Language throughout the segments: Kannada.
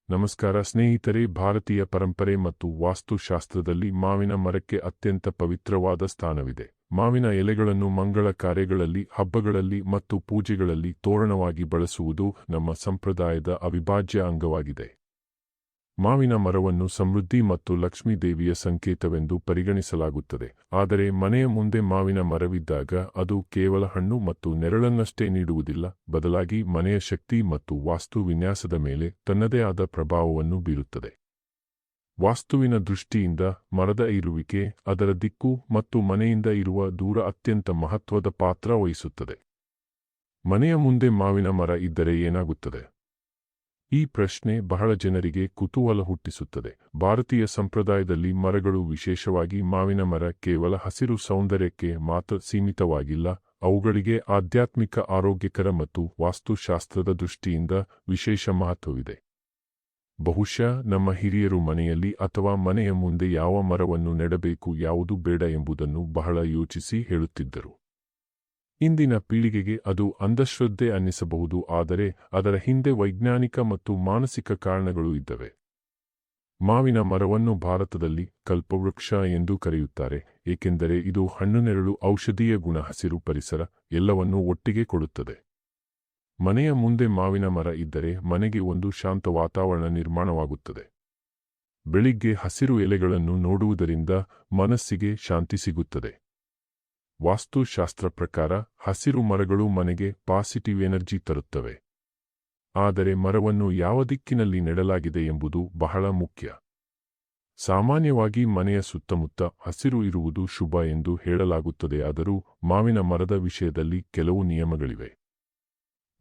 ನಮಸ್ಕಾರ ಸ್ನೇಹಿತರೆ, ಭಾರತೀಯ ಪರಂಪರೆ ಮತ್ತು ವಾಸ್ತುಶಾಸ್ತ್ರದಲ್ಲಿ ಮಾವಿನ ಮರಕ್ಕೆ ಅತ್ಯಂತ ಪವಿತ್ರವಾದ ಸ್ಥಾನವಿದೆ. ಮಾವಿನ ಎಲೆಗಳನ್ನು ಮಂಗಳ ಕಾರ್ಯಗಳಲ್ಲಿ, ಹಬ್ಬಗಳಲ್ಲಿ ಮತ್ತು ಪೂಜೆಗಳಲ್ಲಿ ತೋರಣವಾಗಿ ಬಳಸುವುದು ನಮ್ಮ ಸಂಪ್ರದಾಯದ ಅವಿಭಾಜ್ಯ ಅಂಗವಾಗಿದೆ. ಮಾವಿನ ಮರವನ್ನು ಸಮೃದ್ಧಿ ಮತ್ತು ಲಕ್ಷ್ಮೀ ದೇವಿಯ ಸಂಕೇತವೆಂದು ಪರಿಗಣಿಸಲಾಗುತ್ತದೆ. ಆದರೆ ಮನೆಯ ಮುಂದೆ ಮಾವಿನ ಮರವಿದ್ದಾಗ ಅದು ಕೇವಲ ಹಣ್ಣು ಮತ್ತು ನೆರಳನ್ನಷ್ಟೇ ನೀಡುವುದಿಲ್ಲ, ಬದಲಾಗಿ ಮನೆಯ ಶಕ್ತಿ ಮತ್ತು ವಾಸ್ತು ವಿನ್ಯಾಸದ ಮೇಲೆ ತನ್ನದೇ ಆದ ಪ್ರಭಾವವನ್ನು ಬೀರುತ್ತದೆ. ವಾಸ್ತುವಿನ ದೃಷ್ಟಿಯಿಂದ ಮರದ ಇರುವಿಕೆ, ಅದರ ದಿಕ್ಕು ಮತ್ತು ಮನೆಯಿಂದ ಇರುವ ದೂರ ಅತ್ಯಂತ ಮಹತ್ವದ ಪಾತ್ರ ವಹಿಸುತ್ತದೆ. ಮನೆಯ ಮುಂದೆ ಮಾವಿನ ಮರ ಇದ್ದರೆ ಏನಾಗುತ್ತದೆ? ಈ ಪ್ರಶ್ನೆ ಬಹಳ ಜನರಿಗೆ ಕುತೂಹಲ ಹುಟ್ಟಿಸುತ್ತದೆ. ಭಾರತೀಯ ಸಂಪ್ರದಾಯದಲ್ಲಿ ಮರಗಳು, ವಿಶೇಷವಾಗಿ ಮಾವಿನ ಮರ, ಕೇವಲ ಹಸಿರು ಸೌಂದರ್ಯಕ್ಕೆ ಮಾತ್ರ ಸೀಮಿತವಾಗಿಲ್ಲ. ಅವುಗಳಿಗೆ ಆಧ್ಯಾತ್ಮಿಕ, ಆರೋಗ್ಯಕರ ಮತ್ತು ವಾಸ್ತುಶಾಸ್ತ್ರದ ದೃಷ್ಟಿಯಿಂದ ವಿಶೇಷ ಮಹತ್ವವಿದೆ. ಬಹುಶಃ ನಮ್ಮ ಹಿರಿಯರು ಮನೆಯಲ್ಲಿ ಅಥವಾ ಮನೆಯ ಮುಂದೆ ಯಾವ ಮರವನ್ನು ನೆಡಬೇಕು, ಯಾವುದು ಬೇಡ ಎಂಬುದನ್ನು ಬಹಳ ಯೋಚಿಸಿ ಹೇಳುತ್ತಿದ್ದರು. ಇಂದಿನ ಪೀಳಿಗೆಗೆ ಅದು ಅಂಧಶ್ರದ್ಧೆ ಅನ್ನಿಸಬಹುದು, ಆದರೆ ಅದರ ಹಿಂದೆ ವೈಜ್ಞಾನಿಕ ಮತ್ತು ಮಾನಸಿಕ ಕಾರಣಗಳು ಇದ್ದವೆ. ಮಾವಿನ ಮರವನ್ನು ಭಾರತದಲ್ಲಿ ಕಲ್ಪವೃಕ್ಷ ಎಂದು ಕರೆಯುತ್ತಾರೆ, ಏಕೆಂದರೆ ಇದು ಹಣ್ಣು, ನೆರಳು, ಔಷಧೀಯ ಗುಣ, ಹಸಿರು, ಪರಿಸರ ಎಲ್ಲವನ್ನೂ ಒಟ್ಟಿಗೆ ಕೊಡುತ್ತದೆ. ಮನೆಯ ಮುಂದೆ ಮಾವಿನ ಮರ ಇದ್ದರೆ ಮನೆಗೆ ಒಂದು ಶಾಂತ ವಾತಾವರಣ ನಿರ್ಮಾಣವಾಗುತ್ತದೆ. ಬೆಳಿಗ್ಗೆ ಹಸಿರು ಎಲೆಗಳನ್ನು ನೋಡುವುದರಿಂದ ಮನಸ್ಸಿಗೆ ಶಾಂತಿ ಸಿಗುತ್ತದೆ. ವಾಸ್ತುಶಾಸ್ತ್ರ ಪ್ರಕಾರ ಹಸಿರು ಮರಗಳು ಮನೆಗೆ ಪಾಸಿಟಿವ್ ಎನರ್ಜಿ ತರುತ್ತವೆ. ಆದರೆ ಮರವನ್ನು ಯಾವ ದಿಕ್ಕಿನಲ್ಲಿ ನೆಡಲಾಗಿದೆ ಎಂಬುದು ಬಹಳ ಮುಖ್ಯ. ಸಾಮಾನ್ಯವಾಗಿ ಮನೆಯ ಸುತ್ತಮುತ್ತ ಹಸಿರು ಇರುವುದು ಶುಭ ಎಂದು ಹೇಳಲಾಗುತ್ತದೆಯಾದರೂ ಮಾವಿನ ಮರದ ವಿಷಯದಲ್ಲಿ ಕೆಲವು ನಿಯಮಗಳಿವೆ.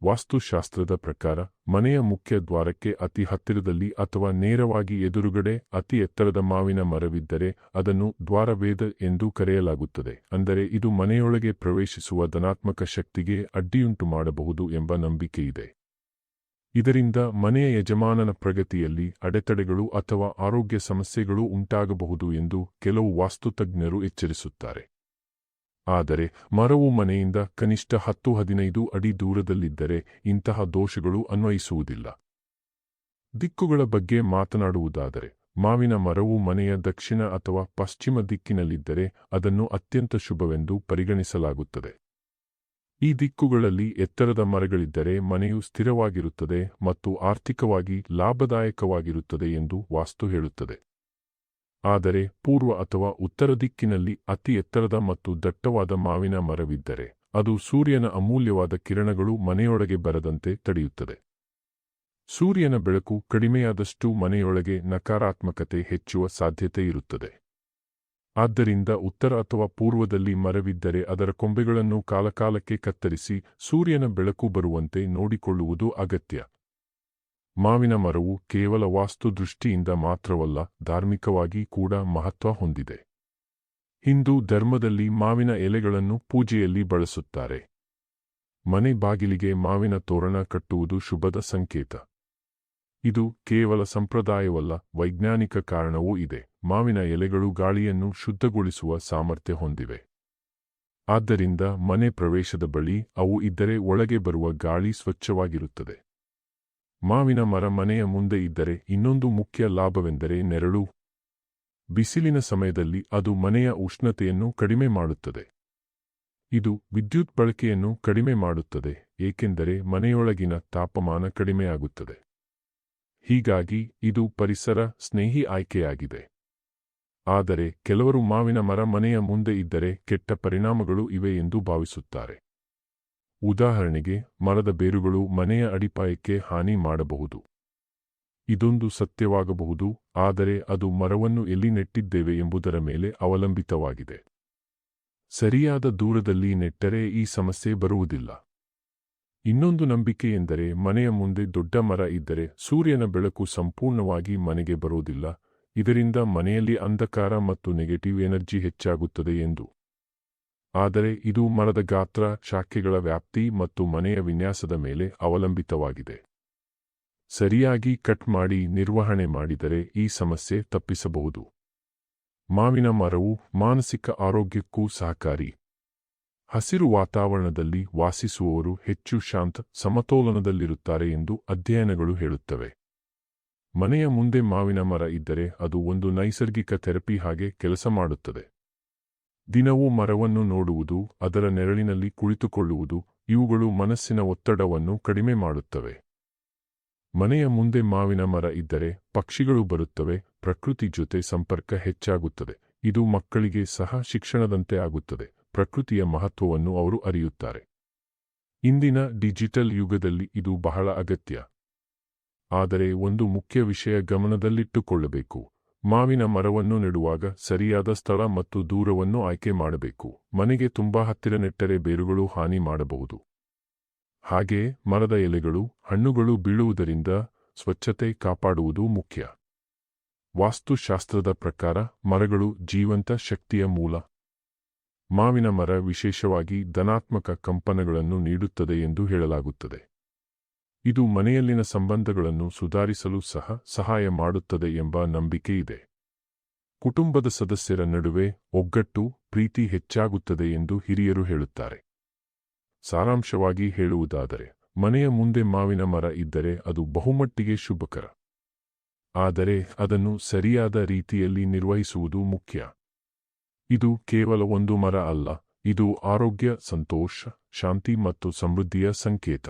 ವಾಸ್ತುಶಾಸ್ತ್ರದ ಪ್ರಕಾರ ಮನೆಯ ಮುಖ್ಯ ದ್ವಾರಕ್ಕೆ ಅತಿ ಹತ್ತಿರದಲ್ಲಿ ಅಥವಾ ನೇರವಾಗಿ ಎದುರುಗಡೆ ಅತಿ ಎತ್ತರದ ಮಾವಿನ ಮರವಿದ್ದರೆ ಅದನ್ನು ದ್ವಾರಭೇದ ಎಂದು ಕರೆಯಲಾಗುತ್ತದೆ. ಅಂದರೆ ಇದು ಮನೆಯೊಳಗೆ ಪ್ರವೇಶಿಸುವ ಧನಾತ್ಮಕ ಶಕ್ತಿಗೆ ಅಡ್ಡಿಯುಂಟು ಮಾಡಬಹುದು ಎಂಬ ನಂಬಿಕೆಯಿದೆ. ಇದರಿಂದ ಮನೆಯ ಯಜಮಾನನ ಪ್ರಗತಿಯಲ್ಲಿ ಅಡೆತಡೆಗಳು ಅಥವಾ ಆರೋಗ್ಯ ಸಮಸ್ಯೆಗಳು ಉಂಟಾಗಬಹುದು ಎಂದು ಕೆಲವು ವಾಸ್ತುತಜ್ಞರು ಎಚ್ಚರಿಸುತ್ತಾರೆ. ಆದರೆ ಮರವು ಮನೆಯಿಂದ ಕನಿಷ್ಠ 10-15 ಅಡಿ ದೂರದಲ್ಲಿದ್ದರೆ ಇಂತಹ ದೋಷಗಳು ಅನ್ವಯಿಸುವುದಿಲ್ಲ. ದಿಕ್ಕುಗಳ ಬಗ್ಗೆ ಮಾತನಾಡುವುದಾದರೆ, ಮಾವಿನ ಮರವು ಮನೆಯ ದಕ್ಷಿಣ ಅಥವಾ ಪಶ್ಚಿಮ ದಿಕ್ಕಿನಲ್ಲಿದ್ದರೆ ಅದನ್ನು ಅತ್ಯಂತ ಶುಭವೆಂದು ಪರಿಗಣಿಸಲಾಗುತ್ತದೆ. ಈ ದಿಕ್ಕುಗಳಲ್ಲಿ ಎತ್ತರದ ಮರಗಳಿದ್ದರೆ ಮನೆಯು ಸ್ಥಿರವಾಗಿರುತ್ತದೆ ಮತ್ತು ಆರ್ಥಿಕವಾಗಿ ಲಾಭದಾಯಕವಾಗಿರುತ್ತದೆ ಎಂದು ವಾಸ್ತು ಹೇಳುತ್ತದೆ. ಆದರೆ ಪೂರ್ವ ಅಥವಾ ಉತ್ತರ ದಿಕ್ಕಿನಲ್ಲಿ ಅತಿ ಎತ್ತರದ ಮತ್ತು ದಟ್ಟವಾದ ಮಾವಿನ ಮರವಿದ್ದರೆ ಅದು ಸೂರ್ಯನ ಅಮೂಲ್ಯವಾದ ಕಿರಣಗಳು ಮನೆಯೊಳಗೆ ಬರದಂತೆ ತಡೆಯುತ್ತದೆ. ಸೂರ್ಯನ ಬೆಳಕು ಕಡಿಮೆಯಾದಷ್ಟು ಮನೆಯೊಳಗೆ ನಕಾರಾತ್ಮಕತೆ ಹೆಚ್ಚುವ ಸಾಧ್ಯತೆ ಇರುತ್ತದೆ. ಆದ್ದರಿಂದ ಉತ್ತರ ಅಥವಾ ಪೂರ್ವದಲ್ಲಿ ಮರವಿದ್ದರೆ ಅದರ ಕೊಂಬೆಗಳನ್ನು ಕಾಲಕಾಲಕ್ಕೆ ಕತ್ತರಿಸಿ ಸೂರ್ಯನ ಬೆಳಕು ಬರುವಂತೆ ನೋಡಿಕೊಳ್ಳುವುದು ಅಗತ್ಯ. ಮಾವಿನ ಮರವು ಕೇವಲ ವಾಸ್ತು ದೃಷ್ಟಿಯಿಂದ ಮಾತ್ರವಲ್ಲ, ಧಾರ್ಮಿಕವಾಗಿ ಕೂಡ ಮಹತ್ವ ಹೊಂದಿದೆ. ಹಿಂದೂ ಧರ್ಮದಲ್ಲಿ ಮಾವಿನ ಎಲೆಗಳನ್ನು ಪೂಜೆಯಲ್ಲಿ ಬಳಸುತ್ತಾರೆ. ಮನೆ ಬಾಗಿಲಿಗೆ ಮಾವಿನ ತೋರಣ ಕಟ್ಟುವುದು ಶುಭದ ಸಂಕೇತ. ಇದು ಕೇವಲ ಸಂಪ್ರದಾಯವಲ್ಲ, ವೈಜ್ಞಾನಿಕ ಕಾರಣವೂ ಇದೆ. ಮಾವಿನ ಎಲೆಗಳು ಗಾಳಿಯನ್ನು ಶುದ್ಧಗೊಳಿಸುವ ಸಾಮರ್ಥ್ಯ ಹೊಂದಿವೆ. ಆದ್ದರಿಂದ ಮನೆ ಪ್ರವೇಶದ ಬಳಿ ಅವು ಇದ್ದರೆ ಒಳಗೆ ಬರುವ ಗಾಳಿ ಸ್ವಚ್ಛವಾಗಿರುತ್ತದೆ. ಮಾವಿನ ಮರ ಮನೆಯ ಮುಂದೆ ಇದ್ದರೆ ಇನ್ನೊಂದು ಮುಖ್ಯ ಲಾಭವೆಂದರೆ ನೆರಳು. ಬಿಸಿಲಿನ ಸಮಯದಲ್ಲಿ ಅದು ಮನೆಯ ಉಷ್ಣತೆಯನ್ನು ಕಡಿಮೆ ಮಾಡುತ್ತದೆ. ಇದು ವಿದ್ಯುತ್ ಬಳಕೆಯನ್ನು ಕಡಿಮೆ ಮಾಡುತ್ತದೆ, ಏಕೆಂದರೆ ಮನೆಯೊಳಗಿನ ತಾಪಮಾನ ಕಡಿಮೆಯಾಗುತ್ತದೆ. ಹೀಗಾಗಿ ಇದು ಪರಿಸರ ಸ್ನೇಹಿ ಆಯ್ಕೆಯಾಗಿದೆ. ಆದರೆ ಕೆಲವರು ಮಾವಿನ ಮರ ಮನೆಯ ಮುಂದೆ ಇದ್ದರೆ ಕೆಟ್ಟ ಪರಿಣಾಮಗಳು ಇವೆ ಎಂದು ಭಾವಿಸುತ್ತಾರೆ. ಉದಾಹರಣೆಗೆ, ಮರದ ಬೇರುಗಳು ಮನೆಯ ಅಡಿಪಾಯಕ್ಕೆ ಹಾನಿ ಮಾಡಬಹುದು. ಇದೊಂದು ಸತ್ಯವಾಗಬಹುದು, ಆದರೆ ಅದು ಮರವನ್ನು ಎಲ್ಲಿ ನೆಟ್ಟಿದ್ದೇವೆ ಎಂಬುದರ ಮೇಲೆ ಅವಲಂಬಿತವಾಗಿದೆ. ಸರಿಯಾದ ದೂರದಲ್ಲಿ ನೆಟ್ಟರೆ ಈ ಸಮಸ್ಯೆ ಬರುವುದಿಲ್ಲ. ಇನ್ನೊಂದು ನಂಬಿಕೆಯೆಂದರೆ ಮನೆಯ ಮುಂದೆ ದೊಡ್ಡ ಮರ ಇದ್ದರೆ ಸೂರ್ಯನ ಬೆಳಕು ಸಂಪೂರ್ಣವಾಗಿ ಮನೆಗೆ ಬರೋದಿಲ್ಲ, ಇದರಿಂದ ಮನೆಯಲ್ಲಿ ಅಂಧಕಾರ ಮತ್ತು ನೆಗೆಟಿವ್ ಎನರ್ಜಿ ಹೆಚ್ಚಾಗುತ್ತದೆ ಎಂದು. ಆದರೆ ಇದು ಮರದ ಗಾತ್ರ, ಶಾಖೆಗಳ ವ್ಯಾಪ್ತಿ ಮತ್ತು ಮನೆಯ ವಿನ್ಯಾಸದ ಮೇಲೆ ಅವಲಂಬಿತವಾಗಿದೆ. ಸರಿಯಾಗಿ ಕಟ್ ಮಾಡಿ ನಿರ್ವಹಣೆ ಮಾಡಿದರೆ ಈ ಸಮಸ್ಯೆ ತಪ್ಪಿಸಬಹುದು. ಮಾವಿನ ಮರವು ಮಾನಸಿಕ ಆರೋಗ್ಯಕ್ಕೂ ಸಹಕಾರಿ. ಹಸಿರು ವಾತಾವರಣದಲ್ಲಿ ವಾಸಿಸುವವರು ಹೆಚ್ಚು ಶಾಂತ, ಸಮತೋಲನದಲ್ಲಿರುತ್ತಾರೆ ಎಂದು ಅಧ್ಯಯನಗಳು ಹೇಳುತ್ತವೆ. ಮನೆಯ ಮುಂದೆ ಮಾವಿನ ಮರ ಇದ್ದರೆ ಅದು ಒಂದು ನೈಸರ್ಗಿಕ ಥೆರಪಿ ಹಾಗೆ ಕೆಲಸ ಮಾಡುತ್ತದೆ. ದಿನವೂ ಮರವನ್ನು ನೋಡುವುದು, ಅದರ ನೆರಳಿನಲ್ಲಿ ಕುಳಿತುಕೊಳ್ಳುವುದು, ಇವುಗಳು ಮನಸ್ಸಿನ ಒತ್ತಡವನ್ನು ಕಡಿಮೆ ಮಾಡುತ್ತವೆ. ಮನೆಯ ಮುಂದೆ ಮಾವಿನ ಮರ ಇದ್ದರೆ ಪಕ್ಷಿಗಳು ಬರುತ್ತವೆ, ಪ್ರಕೃತಿ ಜೊತೆ ಸಂಪರ್ಕ ಹೆಚ್ಚಾಗುತ್ತದೆ. ಇದು ಮಕ್ಕಳಿಗೆ ಸಹ ಶಿಕ್ಷಣದಂತೆ ಆಗುತ್ತದೆ. ಪ್ರಕೃತಿಯ ಮಹತ್ವವನ್ನು ಅವರು ಅರಿಯುತ್ತಾರೆ. ಇಂದಿನ ಡಿಜಿಟಲ್ ಯುಗದಲ್ಲಿ ಇದು ಬಹಳ ಅಗತ್ಯ. ಆದರೆ ಒಂದು ಮುಖ್ಯ ವಿಷಯ ಗಮನದಲ್ಲಿಟ್ಟುಕೊಳ್ಳಬೇಕು. ಮಾವಿನ ಮರವನ್ನು ನೆಡುವಾಗ ಸರಿಯಾದ ಸ್ಥಳ ಮತ್ತು ದೂರವನ್ನು ಆಯ್ಕೆ ಮಾಡಬೇಕು. ಮನೆಗೆ ತುಂಬಾ ಹತ್ತಿರ ನೆಟ್ಟರೆ ಬೇರುಗಳು ಹಾನಿ ಮಾಡಬಹುದು. ಹಾಗೆ ಮರದ ಎಲೆಗಳು, ಹಣ್ಣುಗಳು ಬೀಳುವುದರಿಂದ ಸ್ವಚ್ಛತೆ ಕಾಪಾಡುವುದು ಮುಖ್ಯ. ವಾಸ್ತುಶಾಸ್ತ್ರದ ಪ್ರಕಾರ ಮರಗಳು ಜೀವಂತ ಶಕ್ತಿಯ ಮೂಲ. ಮಾವಿನ ಮರ ವಿಶೇಷವಾಗಿ ಧನಾತ್ಮಕ ಕಂಪನಗಳನ್ನು ನೀಡುತ್ತದೆ ಎಂದು ಹೇಳಲಾಗುತ್ತದೆ. ಇದು ಮನೆಯಲ್ಲಿನ ಸಂಬಂಧಗಳನ್ನು ಸುಧಾರಿಸಲು ಸಹ ಸಹಾಯ ಮಾಡುತ್ತದೆ ಎಂಬ ನಂಬಿಕೆ ಇದೆ. ಕುಟುಂಬದ ಸದಸ್ಯರ ನಡುವೆ ಒಗ್ಗಟ್ಟು, ಪ್ರೀತಿ ಹೆಚ್ಚಾಗುತ್ತದೆ ಎಂದು ಹಿರಿಯರು ಹೇಳುತ್ತಾರೆ. ಸಾರಾಂಶವಾಗಿ ಹೇಳುವುದಾದರೆ, ಮನೆಯ ಮುಂದೆ ಮಾವಿನ ಮರ ಇದ್ದರೆ ಅದು ಬಹುಮಟ್ಟಿಗೆ ಶುಭಕರ. ಆದರೆ ಅದನ್ನು ಸರಿಯಾದ ರೀತಿಯಲ್ಲಿ ನಿರ್ವಹಿಸುವುದು ಮುಖ್ಯ. ಇದು ಕೇವಲ ಒಂದು ಮರ ಅಲ್ಲ, ಇದು ಆರೋಗ್ಯ, ಸಂತೋಷ, ಶಾಂತಿ ಮತ್ತು ಸಮೃದ್ಧಿಯ ಸಂಕೇತ.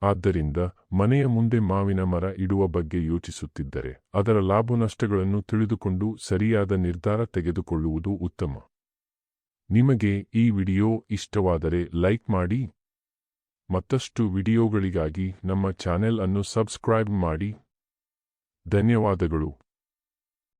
ಆದ್ದರಿಂದ ಮನೆಯ ಮುಂದೆ ಮಾವಿನ ಮರ ಇಡುವ ಬಗ್ಗೆ ಯೋಚಿಸುತ್ತಿದ್ದರೆ ಅದರ ಲಾಭ ನಷ್ಟಗಳನ್ನು ತಿಳಿದುಕೊಂಡು ಸರಿಯಾದ ನಿರ್ಧಾರ ತೆಗೆದುಕೊಳ್ಳುವುದು ಉತ್ತಮ. ನಿಮಗೆ ಈ ವಿಡಿಯೋ ಇಷ್ಟವಾದರೆ ಲೈಕ್ ಮಾಡಿ. ಮತ್ತಷ್ಟು ವಿಡಿಯೋಗಳಿಗಾಗಿ ನಮ್ಮ ಚಾನೆಲ್ ಅನ್ನು ಸಬ್ಸ್ಕ್ರೈಬ್ ಮಾಡಿ. ಧನ್ಯವಾದಗಳು.